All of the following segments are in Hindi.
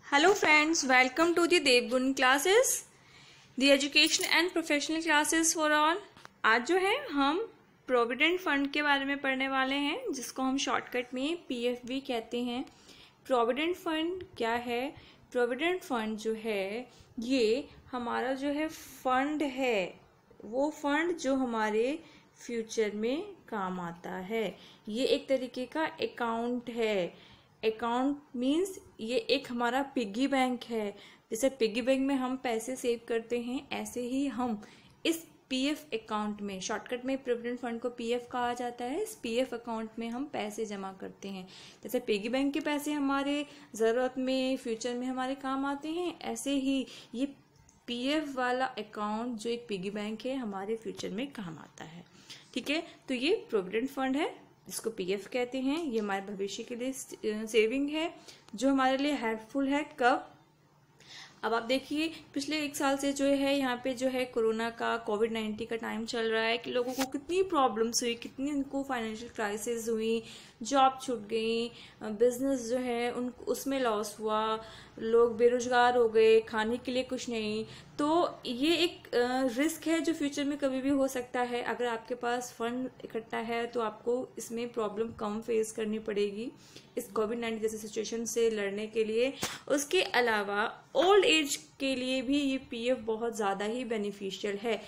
Hello friends, welcome to the Devgun classes, the education and professional classes for all। आज जो है हम प्रोविडेंट फंड के बारे में पढ़ने वाले हैं, जिसको हम शॉर्टकट में पीएफ भी कहते हैं। प्रोविडेंट फंड क्या है? प्रोविडेंट फंड जो है ये हमारा जो है फंड है, वो फंड जो हमारे फ्यूचर में काम आता है। ये एक तरीके का अकाउंट है। अकाउंट मीन्स ये एक हमारा पिग्गी बैंक है। जैसे पिग्गी बैंक में हम पैसे सेव करते हैं, ऐसे ही हम इस पीएफ अकाउंट में, शॉर्टकट में प्रोविडेंट फंड को पीएफ कहा जाता है, इस पीएफ अकाउंट में हम पैसे जमा करते हैं। जैसे पिग्गी बैंक के पैसे हमारे ज़रूरत में, फ्यूचर में हमारे काम आते हैं, ऐसे ही ये पीएफ वाला अकाउंट जो एक पिग्गी बैंक है हमारे फ्यूचर में काम आता है। ठीक है, तो ये प्रोविडेंट फंड है जिसको पीएफ कहते हैं। ये हमारे भविष्य के लिए सेविंग है जो हमारे लिए हेल्पफुल है। कब? अब आप देखिए, पिछले एक साल से जो है यहाँ पे जो है कोरोना का, कोविड-19 का टाइम चल रहा है कि लोगों को कितनी प्रॉब्लम्स हुई, कितनी उनको फाइनेंशियल क्राइसिस हुई, जॉब छूट गई, बिजनेस जो है उन उसमें लॉस हुआ, लोग बेरोजगार हो गए, खाने के लिए कुछ नहीं। तो ये एक रिस्क है जो फ्यूचर में कभी भी हो सकता है। अगर आपके पास फंड इकट्ठा है तो आपको इसमें प्रॉब्लम कम फेस करनी पड़ेगी इस कोविड-19 जैसे सिचुएशन से लड़ने के लिए। उसके अलावा ओल्ड एज के लिए भी ये पीएफ बहुत ज़्यादा ही बेनिफिशियल है।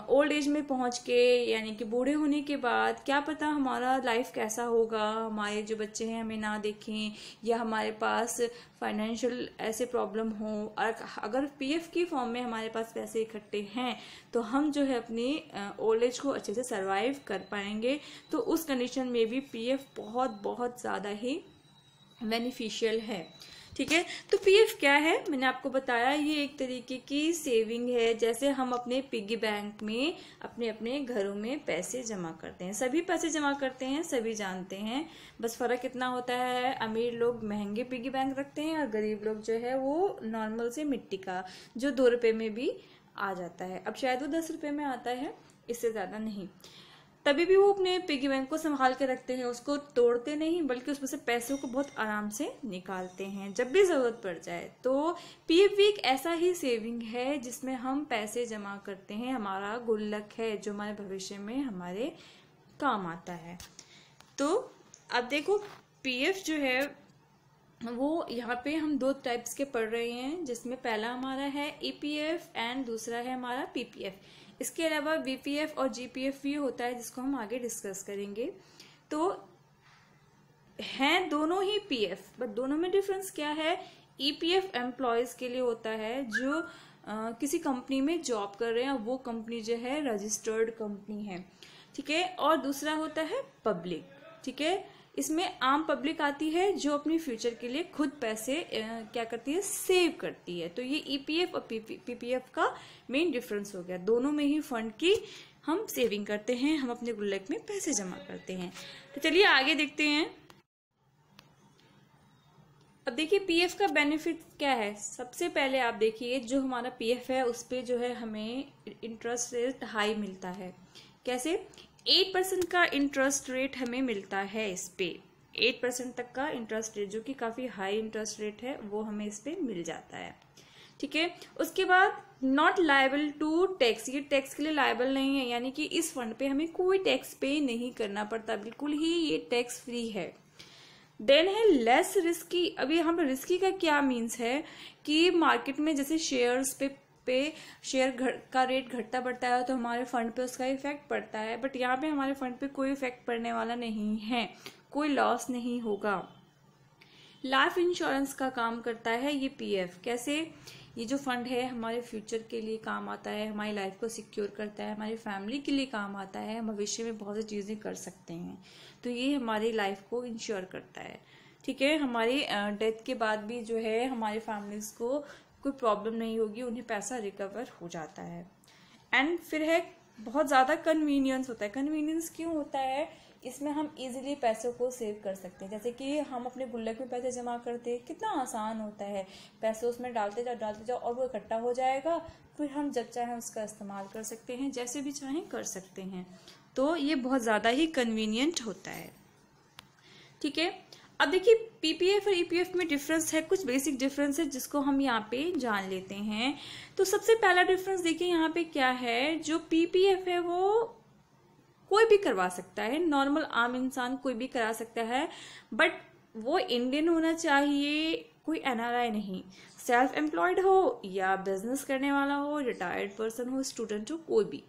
ओल्ड एज में पहुंच के, यानी कि बूढ़े होने के बाद, क्या पता हमारा लाइफ कैसा होगा, हमारे जो बच्चे हैं हमें ना देखें, या हमारे पास फाइनेंशियल ऐसे प्रॉब्लम हो। और अगर पीएफ की फॉर्म में हमारे पास पैसे इकट्ठे हैं तो हम जो है अपनी ओल्ड एज को अच्छे से सरवाइव कर पाएंगे। तो उस कंडीशन में भी पीएफ बहुत बहुत ज़्यादा ही बेनिफिशियल है। ठीक है, तो पीएफ क्या है मैंने आपको बताया, ये एक तरीके की सेविंग है। जैसे हम अपने पिग्गी बैंक में अपने अपने घरों में पैसे जमा करते हैं, सभी पैसे जमा करते हैं, सभी जानते हैं। बस फर्क कितना होता है, अमीर लोग महंगे पिग्गी बैंक रखते हैं और गरीब लोग जो है वो नॉर्मल से मिट्टी का, जो 2 रुपए में भी आ जाता है। अब शायद वो 10 रुपए में आता है, इससे ज्यादा नहीं। तभी भी वो अपने पिगी बैंक को संभाल के रखते हैं, उसको तोड़ते नहीं, बल्कि उसमें से पैसों को बहुत आराम से निकालते हैं जब भी जरूरत पड़ जाए। तो पीएफ भी एक ऐसा ही सेविंग है जिसमें हम पैसे जमा करते हैं, हमारा गुल्लक है जो हमारे भविष्य में हमारे काम आता है। तो अब देखो, पीएफ जो है वो यहाँ पे हम 2 टाइप्स के पढ़ रहे हैं, जिसमें पहला हमारा है ईपीएफ एंड दूसरा है हमारा पीपीएफ। इसके अलावा वीपीएफ और जीपीएफ भी होता है, जिसको हम आगे डिस्कस करेंगे। तो हैं दोनों ही पीएफ, बट दोनों में डिफरेंस क्या है? ईपीएफ एम्प्लॉयज के लिए होता है जो किसी कंपनी में जॉब कर रहे हैं, वो कंपनी जो है रजिस्टर्ड कंपनी है। ठीक है, और दूसरा होता है पब्लिक। ठीक है, इसमें आम पब्लिक आती है जो अपनी फ्यूचर के लिए खुद पैसे क्या करती है, सेव करती है। तो ये ईपीएफ और पीपीएफ का मेन डिफरेंस हो गया। दोनों में ही फंड की हम सेविंग करते हैं, हम अपने गुल्लक में पैसे जमा करते हैं। तो चलिए आगे देखते हैं। अब देखिए पीएफ का बेनिफिट क्या है। सबसे पहले आप देखिए, जो हमारा पीएफ है उस पे जो है हमें इंटरेस्ट रेट हाई मिलता है। कैसे? 8% का इंटरेस्ट रेट हमें मिलता है इस पे। 8% तक का इंटरेस्ट रेट, जो कि काफी हाई इंटरेस्ट रेट है, वो हमें इस पे मिल जाता है। ठीक है, उसके बाद नॉट लायबल टू टैक्स, ये टैक्स के लिए लायबल नहीं है, यानी कि इस फंड पे हमें कोई टैक्स पे नहीं करना पड़ता, बिल्कुल ही ये टैक्स फ्री है। देन है लेस रिस्की। अभी यहाँ पे रिस्की का क्या मीन्स है कि मार्केट में जैसे शेयर्स पे शेयर का रेट घटता बढ़ता है तो हमारे फंड पे उसका इफेक्ट पड़ता है, बट यहाँ पे हमारे फंड पे कोई इफेक्ट पड़ने वाला नहीं है, कोई लॉस नहीं होगा। लाइफ इंश्योरेंस का काम करता है ये पीएफ। कैसे? ये जो फंड है हमारे फ्यूचर के लिए काम आता है, हमारी लाइफ को सिक्योर करता है, हमारी फैमिली के लिए काम आता है, हम भविष्य में बहुत सी चीजें कर सकते हैं। तो ये हमारी लाइफ को इंश्योर करता है। ठीक है, हमारी डेथ के बाद भी जो है हमारी फैमिलीज को कोई प्रॉब्लम नहीं होगी, उन्हें पैसा रिकवर हो जाता है। एंड फिर है बहुत ज़्यादा कन्वीनियंस होता है। कन्वीनियंस क्यों होता है? इसमें हम इजीली पैसों को सेव कर सकते हैं। जैसे कि हम अपने गुल्लक में पैसे जमा करते हैं, कितना आसान होता है, पैसे उसमें डालते जाओ और वो इकट्ठा हो जाएगा, फिर हम जब चाहें उसका इस्तेमाल कर सकते हैं, जैसे भी चाहें कर सकते हैं। तो ये बहुत ज़्यादा ही कन्वीनियंट होता है। ठीक है, अब देखिए पीपीएफ और ईपीएफ में डिफरेंस है, कुछ बेसिक डिफरेंस है जिसको हम यहाँ पे जान लेते हैं। तो सबसे पहला डिफरेंस देखिए यहाँ पे क्या है, जो पीपीएफ है वो कोई भी करवा सकता है, नॉर्मल आम इंसान कोई भी करा सकता है, बट वो इंडियन होना चाहिए, कोई एनआरआई नहीं। सेल्फ एम्प्लॉयड हो या बिजनेस करने वाला हो, रिटायर्ड पर्सन हो, स्टूडेंट हो, कोई भी।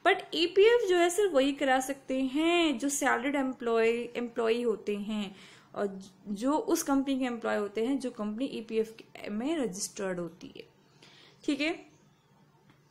बट ईपीएफ जो है सिर्फ वही करा सकते हैं जो सैलरीड एम्प्लॉय होते हैं और जो उस कंपनी के एम्प्लॉय होते हैं जो कंपनी ईपीएफ में रजिस्टर्ड होती है, ठीक है।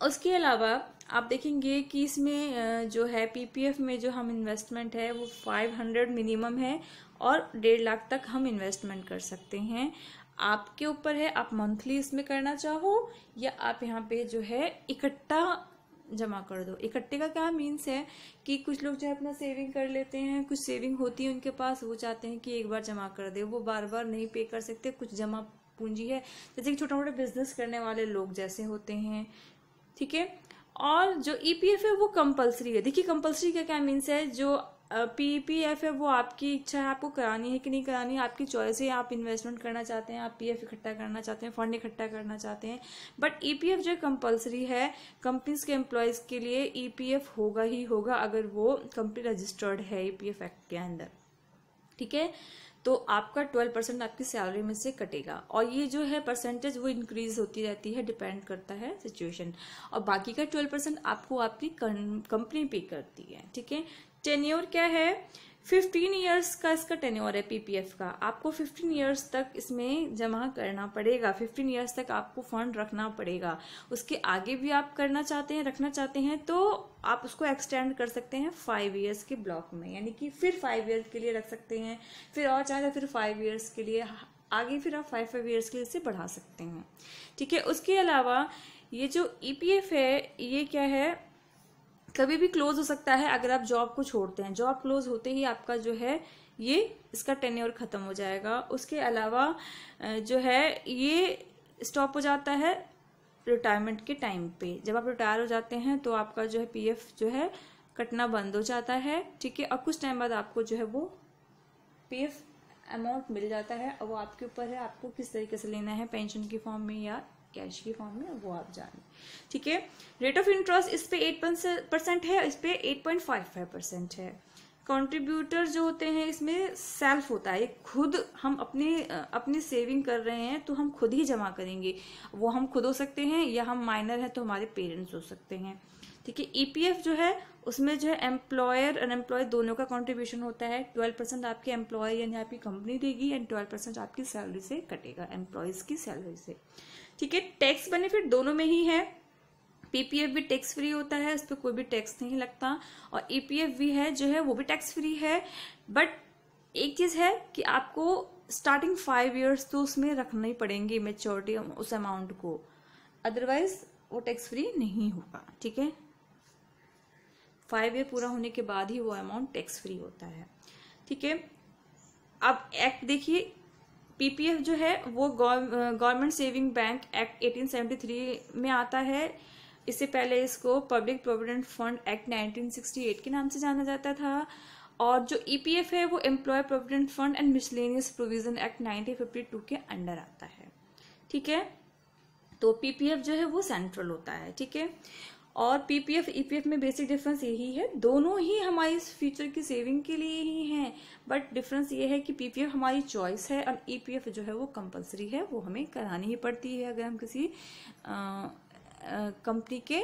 उसके अलावा आप देखेंगे कि इसमें जो है पीपीएफ में जो हम इन्वेस्टमेंट है वो 500 मिनिमम है और 1.5 लाख तक हम इन्वेस्टमेंट कर सकते हैं। आपके ऊपर है, आप मंथली इसमें करना चाहो या आप यहाँ पे जो है इकट्ठा जमा कर दो। इकट्ठे का क्या मीन्स है कि कुछ लोग जो है अपना सेविंग कर लेते हैं, कुछ सेविंग होती है उनके पास, वो चाहते हैं कि एक बार जमा कर दे, वो बार बार नहीं पे कर सकते, कुछ जमा पूंजी है, जैसे कि छोटा मोटा बिजनेस करने वाले लोग जैसे होते हैं, ठीक है। और जो ईपीएफ है वो कंपलसरी है। देखिए कंपलसरी का क्या मीन्स है, जो पीपीएफ है वो आपकी इच्छा है, आपको करानी है कि नहीं करानी है, आपकी चॉइस है। आप इन्वेस्टमेंट करना चाहते हैं, आप पीएफ इकट्ठा करना चाहते हैं, फंड इकट्ठा करना चाहते हैं, बट ईपीएफ जो कंपलसरी है कंपनीज के एम्प्लॉयज के लिए, ईपीएफ होगा ही होगा अगर वो कंपनी रजिस्टर्ड है ईपीएफ एक्ट के अंदर, ठीक है। तो आपका 12% आपकी सैलरी में से कटेगा और ये जो है परसेंटेज वो इंक्रीज होती रहती है, डिपेंड करता है सिचुएशन। और बाकी का 12% आपको आपकी कंपनी पे करती है, ठीक है। टेन्योर क्या है, 15 ईयर्स का इसका टेन्योर है पीपीएफ का। आपको 15 ईयर्स तक इसमें जमा करना पड़ेगा, 15 ईयर्स तक आपको फंड रखना पड़ेगा। उसके आगे भी आप करना चाहते हैं, रखना चाहते हैं तो आप उसको एक्सटेंड कर सकते हैं 5 ईयर्स के ब्लॉक में, यानी कि फिर 5 ईयर्स के लिए रख सकते हैं, फिर और चाहे तो फिर 5 ईयर्स के लिए आगे फिर आप 5 ईयर्स के लिए इसे बढ़ा सकते हैं, ठीक है। उसके अलावा ये जो ईपीएफ है ये क्या है, कभी भी क्लोज हो सकता है अगर आप जॉब को छोड़ते हैं। जॉब क्लोज होते ही आपका जो है ये इसका टेन्योर खत्म हो जाएगा। उसके अलावा जो है ये स्टॉप हो जाता है रिटायरमेंट के टाइम पे। जब आप रिटायर हो जाते हैं तो आपका जो है पीएफ जो है कटना बंद हो जाता है, ठीक है। और कुछ टाइम बाद आपको जो है वो पीएफ अमाउंट मिल जाता है और वो आपके ऊपर है, आपको किस तरीके से लेना है, पेंशन के फॉर्म में या कैश की फॉर्म में, वो आप जाने, ठीक है। रेट ऑफ इंटरेस्ट इस पे 8% है, इस पे 8.55% है। कंट्रीब्यूटर जो होते हैं इसमें सेल्फ होता है, खुद हम अपनी सेविंग कर रहे हैं तो हम खुद ही जमा करेंगे। वो हम खुद हो सकते हैं या हम माइनर है तो हमारे पेरेंट्स हो सकते हैं, ठीक है। ईपीएफ जो है उसमें जो है एम्प्लॉयर अनएम्प्लॉय दोनों का कंट्रीब्यूशन होता है। 12% आपके एम्प्लॉय यानी आपकी कंपनी देगी एंड 12% आपकी सैलरी से कटेगा, एम्प्लॉयज की सैलरी से, ठीक है। टैक्स बेनिफिट दोनों में ही है। पीपीएफ भी टैक्स फ्री होता है, इस पर कोई भी टैक्स नहीं लगता, और ईपीएफ भी है जो है वो भी टैक्स फ्री है। बट एक चीज है कि आपको स्टार्टिंग 5 ईयर्स तो उसमें रखना ही पड़ेंगे मेच्योरिटी उस अमाउंट को, अदरवाइज वो टैक्स फ्री नहीं होगा, ठीक है। 5 ईयर पूरा होने के बाद ही वो अमाउंट टैक्स फ्री होता है, ठीक है। अब एक्ट देखिए, पीपीएफ जो है वो गवर्नमेंट सेविंग बैंक एक्ट 1873 में आता है। इससे पहले इसको पब्लिक प्रोविडेंट फंड एक्ट 1968 के नाम से जाना जाता था। और जो ईपीएफ है वो employ provident fund and miscellaneous provision act 1952 के अंडर आता है, ठीक है। तो पीपीएफ जो है वो सेंट्रल होता है, ठीक है। और पीपीएफ ईपीएफ में बेसिक डिफरेंस यही है, दोनों ही हमारी फ्यूचर की सेविंग के लिए ही हैं, बट डिफरेंस ये है कि पीपीएफ हमारी चॉइस है और ईपीएफ जो है वो कंपलसरी है, वो हमें करानी ही पड़ती है अगर हम किसी कंपनी के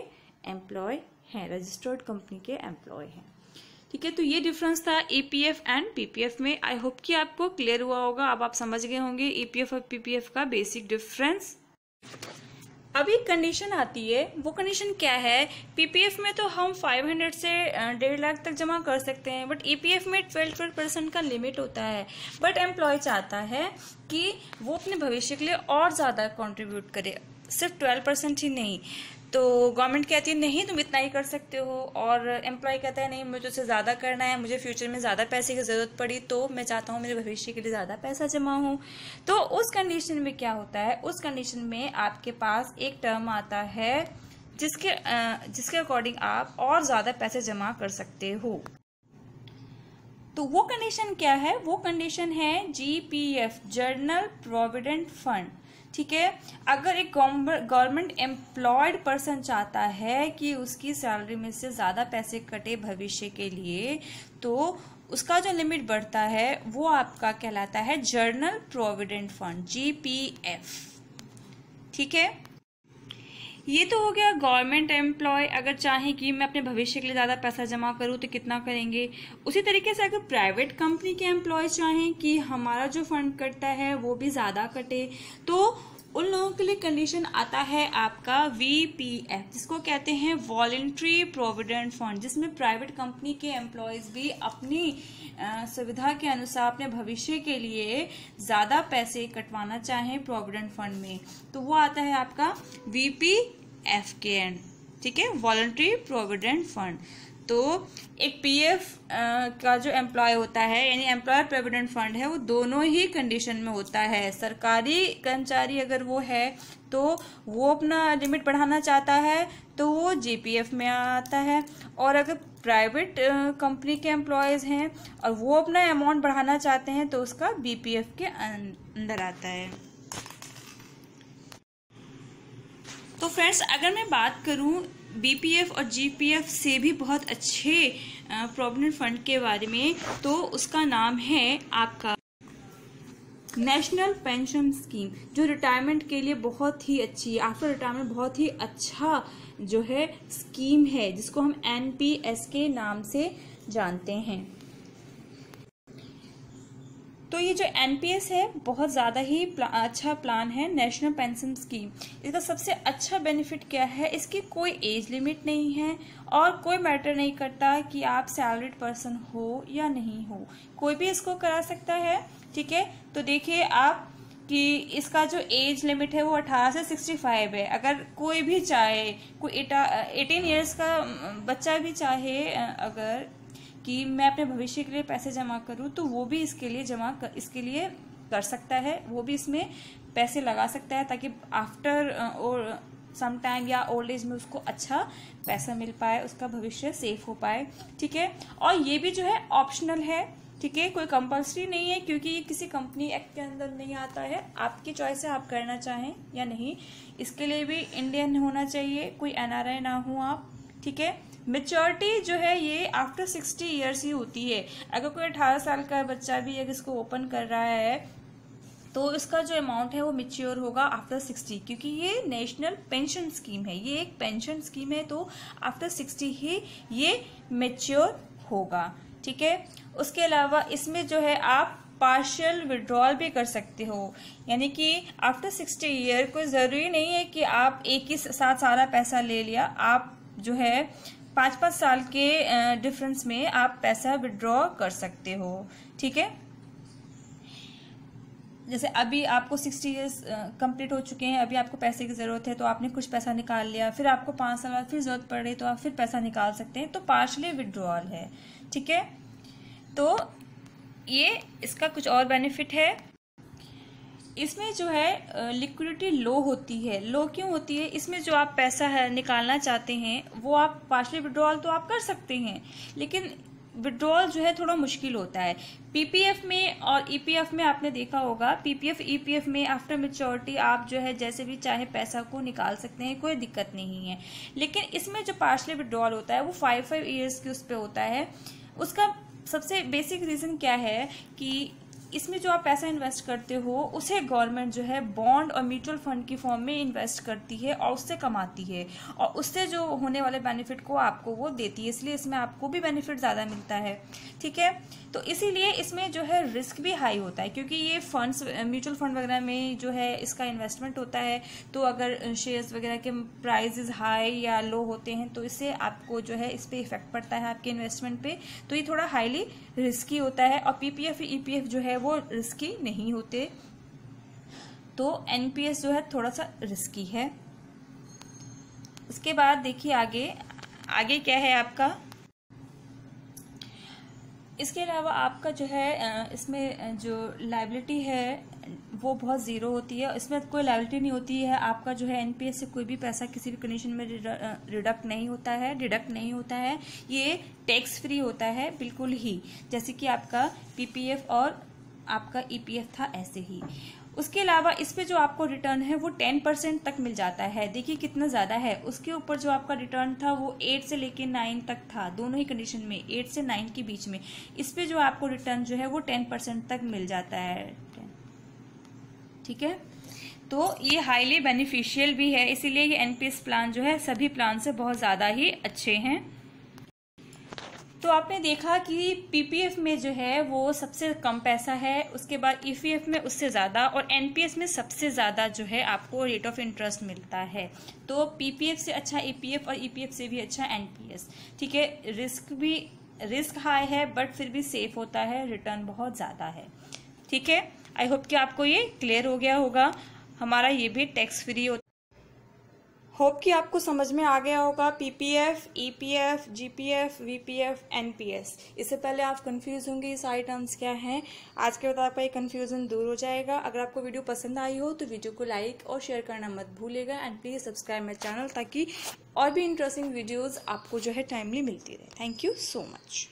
एम्प्लॉय हैं, रजिस्टर्ड कंपनी के एम्प्लॉय हैं, ठीक है। तो ये डिफरेंस था ईपीएफ एंड पीपीएफ में। आई होप कि आपको क्लियर हुआ होगा, अब आप समझ गए होंगे ईपीएफ और पीपीएफ का बेसिक डिफरेंस। अब एक कंडीशन आती है, वो कंडीशन क्या है, पीपीएफ में तो हम 500 से 1.5 लाख तक जमा कर सकते हैं, बट ईपीएफ में 12% का लिमिट होता है। बट एम्प्लॉय चाहता है कि वो अपने भविष्य के लिए और ज़्यादा कंट्रीब्यूट करे, सिर्फ 12% ही नहीं। तो गवर्नमेंट कहती है नहीं तुम इतना ही कर सकते हो, और एम्प्लॉय कहता है नहीं मुझे उससे ज़्यादा करना है, मुझे फ्यूचर में ज़्यादा पैसे की ज़रूरत पड़ी तो मैं चाहता हूँ मेरे भविष्य के लिए ज़्यादा पैसा जमा हो। तो उस कंडीशन में क्या होता है, उस कंडीशन में आपके पास एक टर्म आता है जिसके अकॉर्डिंग आप और ज़्यादा पैसे जमा कर सकते हो। तो वो कंडीशन क्या है, वो कंडीशन है जीपीएफ, जनरल प्रोविडेंट फंड। ठीक है, अगर एक गवर्नमेंट एम्प्लॉयड पर्सन चाहता है कि उसकी सैलरी में से ज़्यादा पैसे कटे भविष्य के लिए, तो उसका जो लिमिट बढ़ता है वो आपका कहलाता है जनरल प्रोविडेंट फंड, जीपीएफ। ठीक है, ये तो हो गया गवर्नमेंट एम्प्लॉय अगर चाहे कि मैं अपने भविष्य के लिए ज़्यादा पैसा जमा करूँ तो कितना करेंगे। उसी तरीके से अगर प्राइवेट कंपनी के एम्प्लॉय चाहें कि हमारा जो फंड कटता है वो भी ज़्यादा कटे, तो उन लोगों के लिए कंडीशन आता है आपका वीपीएफ, जिसको कहते हैं वॉलंटरी प्रोविडेंट फंड, जिसमें प्राइवेट कंपनी के एम्प्लॉयज़ भी अपनी सुविधा के अनुसार अपने भविष्य के लिए ज़्यादा पैसे कटवाना चाहें प्रोविडेंट फंड में, तो वो आता है आपका वीपीएफ के एंड। ठीक है, वॉलंटरी प्रोविडेंट फंड। तो एक पीएफ का जो एम्प्लॉय होता है यानी एम्प्लॉयर प्रोविडेंट फंड है, वो दोनों ही कंडीशन में होता है। सरकारी कर्मचारी अगर वो है तो वो अपना लिमिट बढ़ाना चाहता है तो वो जीपीएफ में आता है, और अगर प्राइवेट कंपनी के एम्प्लॉयज़ हैं और वो अपना अमाउंट बढ़ाना चाहते हैं तो उसका बीपीएफ के अंदर आता है। तो फ्रेंड्स, अगर मैं बात करूं बीपीएफ और जीपीएफ से भी बहुत अच्छे प्रोविडेंट फंड के बारे में, तो उसका नाम है आपका नेशनल पेंशन स्कीम, जो रिटायरमेंट के लिए बहुत ही अच्छी, आफ्टर रिटायरमेंट बहुत ही अच्छा जो है स्कीम है, जिसको हम एनपीएस के नाम से जानते हैं। तो ये जो एनपीएस है बहुत ज़्यादा ही अच्छा प्लान है, नेशनल पेंशन स्कीम। इसका सबसे अच्छा बेनिफिट क्या है, इसकी कोई एज लिमिट नहीं है और कोई मैटर नहीं करता कि आप सैलरीड पर्सन हो या नहीं हो, कोई भी इसको करा सकता है। ठीक है, तो देखिए आप कि इसका जो एज लिमिट है वो 18 से 65 है। अगर कोई भी चाहे, कोई 18 ईयर्स का बच्चा भी चाहे अगर कि मैं अपने भविष्य के लिए पैसे जमा करूं, तो वो भी इसके लिए कर सकता है, वो भी इसमें पैसे लगा सकता है ताकि आफ्टर और सम टाइम या ओल्ड एज में उसको अच्छा पैसा मिल पाए, उसका भविष्य सेफ हो पाए। ठीक है, और ये भी जो है ऑप्शनल है। ठीक है, कोई कंपल्सरी नहीं है, क्योंकि ये किसी कंपनी एक्ट के अंदर नहीं आता है, आपकी चॉइस है आप करना चाहें या नहीं। इसके लिए भी इंडियन होना चाहिए, कोई एनआरआई ना हो आप। ठीक है, मेच्योरिटी जो है ये आफ्टर 60 ईयर्स ही होती है। अगर कोई 18 साल का बच्चा भी अगर इसको ओपन कर रहा है तो इसका जो अमाउंट है वो मेच्योर होगा आफ्टर 60, क्योंकि ये नेशनल पेंशन स्कीम है, ये एक पेंशन स्कीम है, तो आफ्टर 60 ही ये मेच्योर होगा। ठीक है, उसके अलावा इसमें जो है आप पार्शियल विड्रॉल भी कर सकते हो, यानी कि आफ्टर 60 ईयर कोई ज़रूरी नहीं है कि आप एक ही साथ सारा पैसा ले लिया, आप जो है 5-5 साल के डिफरेंस में आप पैसा विड्रॉ कर सकते हो। ठीक है, जैसे अभी आपको 60 ईयर्स कंप्लीट हो चुके हैं, अभी आपको पैसे की ज़रूरत है तो आपने कुछ पैसा निकाल लिया, फिर आपको 5 साल बाद फिर ज़रूरत पड़ रही तो आप फिर पैसा निकाल सकते हैं, तो पार्शियली विड्रॉल है। ठीक है, तो ये इसका कुछ और बेनिफिट है। इसमें जो है लिक्विडिटी लो होती है। लो क्यों होती है, इसमें जो आप पैसा है निकालना चाहते हैं वो आप पार्शियल विड्रॉल तो आप कर सकते हैं, लेकिन विड्रॉल जो है थोड़ा मुश्किल होता है। पीपीएफ में और ईपीएफ में आपने देखा होगा, पीपीएफ ईपीएफ में आफ्टर मैच्योरिटी आप जो है जैसे भी चाहे पैसा को निकाल सकते हैं, कोई दिक्कत नहीं है। लेकिन इसमें जो पार्शियल विड्रॉल होता है वो 5 ईयर्स के उस पर होता है। उसका सबसे बेसिक रीज़न क्या है कि इसमें जो आप पैसा इन्वेस्ट करते हो उसे गवर्नमेंट जो है बॉन्ड और म्यूचुअल फंड की फॉर्म में इन्वेस्ट करती है और उससे कमाती है, और उससे जो होने वाले बेनिफिट को आपको वो देती है, इसलिए इसमें आपको भी बेनिफिट ज़्यादा मिलता है। ठीक है, तो इसीलिए इसमें जो है रिस्क भी हाई होता है, क्योंकि ये फंड्स म्यूचुअल फंड वगैरह में जो है इसका इन्वेस्टमेंट होता है, तो अगर शेयर्स वगैरह के प्राइसेस हाई या लो होते हैं तो इससे आपको जो है इस पर इफेक्ट पड़ता है आपके इन्वेस्टमेंट पे, तो ये थोड़ा हाईली रिस्की होता है। और पीपीएफ ईपीएफ जो है वो रिस्की नहीं होते, तो एनपीएस जो है थोड़ा सा रिस्की है। उसके बाद देखिए आगे क्या है आपका। इसके अलावा आपका जो है इसमें जो लायबिलिटी है वो बहुत ज़ीरो होती है, इसमें कोई लायबिलिटी नहीं होती है। आपका जो है एनपीएस से कोई भी पैसा किसी भी कंडीशन में डिडक्ट नहीं होता है। ये टैक्स फ्री होता है बिल्कुल ही, जैसे कि आपका पीपीएफ और आपका ईपीएफ था ऐसे ही। उसके अलावा इस पे जो आपको रिटर्न है वो 10% तक मिल जाता है। देखिए कितना ज़्यादा है। उसके ऊपर जो आपका रिटर्न था वो 8 से लेके 9 तक था, दोनों ही कंडीशन में 8 से 9 के बीच में। इस पे जो आपको रिटर्न जो है वो 10% तक मिल जाता है। ठीक है, तो ये हाईली बेनिफिशियल भी है, इसीलिए ये एनपीएस प्लान जो है सभी प्लान से बहुत ज़्यादा ही अच्छे हैं। तो आपने देखा कि पीपीएफ में जो है वो सबसे कम पैसा है, उसके बाद ईपीएफ में उससे ज़्यादा, और एनपीएस में सबसे ज़्यादा जो है आपको रेट ऑफ इंटरेस्ट मिलता है। तो पीपीएफ से अच्छा ईपीएफ और ईपीएफ से भी अच्छा एनपीएस। ठीक है, रिस्क हाई है बट फिर भी सेफ होता है, रिटर्न बहुत ज़्यादा है। ठीक है, आई होप कि आपको ये क्लियर हो गया होगा। हमारा ये भी टैक्स फ्री होता है। होप कि आपको समझ में आ गया होगा PPF, EPF, GPF, VPF, NPS. इससे पहले आप कंफ्यूज होंगे ये सारे टर्म्स क्या हैं। आज के बाद आपका ये कंफ्यूजन दूर हो जाएगा। अगर आपको वीडियो पसंद आई हो तो वीडियो को लाइक और शेयर करना मत भूलिएगा, and please subscribe my channel ताकि और भी इंटरेस्टिंग वीडियोज आपको जो है टाइमली मिलती रहे। Thank you so much.